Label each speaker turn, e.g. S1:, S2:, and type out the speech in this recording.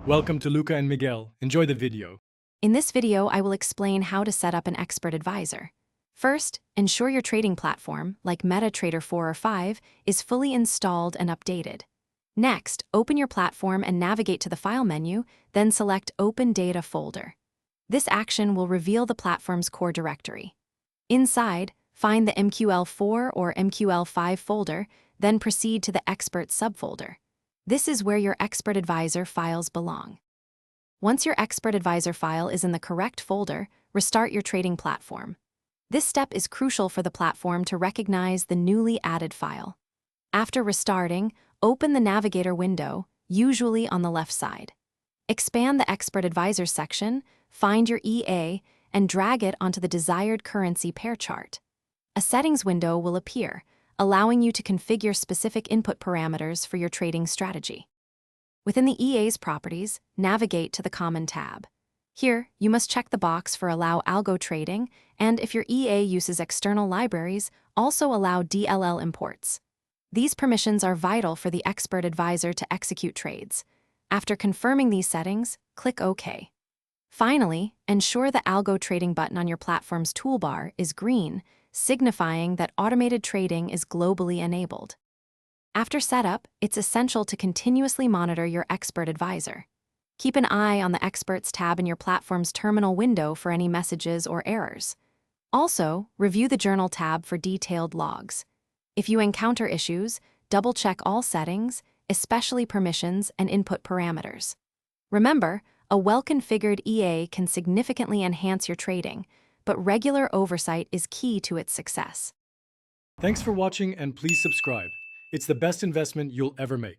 S1: Welcome to Luca and Miguel. Enjoy the video.
S2: In this video, I will explain how to set up an expert advisor. First, ensure your trading platform, like MetaTrader 4 or 5, is fully installed and updated. Next, open your platform and navigate to the File menu, then select Open Data Folder. This action will reveal the platform's core directory. Inside, find the MQL4 or MQL5 folder, then proceed to the Expert subfolder. This is where your Expert Advisor files belong. Once your Expert Advisor file is in the correct folder, restart your trading platform. This step is crucial for the platform to recognize the newly added file. After restarting, open the Navigator window, usually on the left side. Expand the Expert Advisor section, find your EA, and drag it onto the desired currency pair chart. A settings window will appear, allowing you to configure specific input parameters for your trading strategy. Within the EA's properties, navigate to the Common tab. Here, you must check the box for Allow Algo Trading, and if your EA uses external libraries, also allow DLL imports. These permissions are vital for the Expert Advisor to execute trades. After confirming these settings, click OK. Finally, ensure the Algo Trading button on your platform's toolbar is green, signifying that automated trading is globally enabled. After setup, it's essential to continuously monitor your Expert Advisor. Keep an eye on the Experts tab in your platform's terminal window for any messages or errors. Also, review the Journal tab for detailed logs. If you encounter issues, double-check all settings, especially permissions and input parameters. Remember, a well-configured EA can significantly enhance your trading, but regular oversight is key to its success.
S1: Thanks for watching and please subscribe. It's the best investment you'll ever make.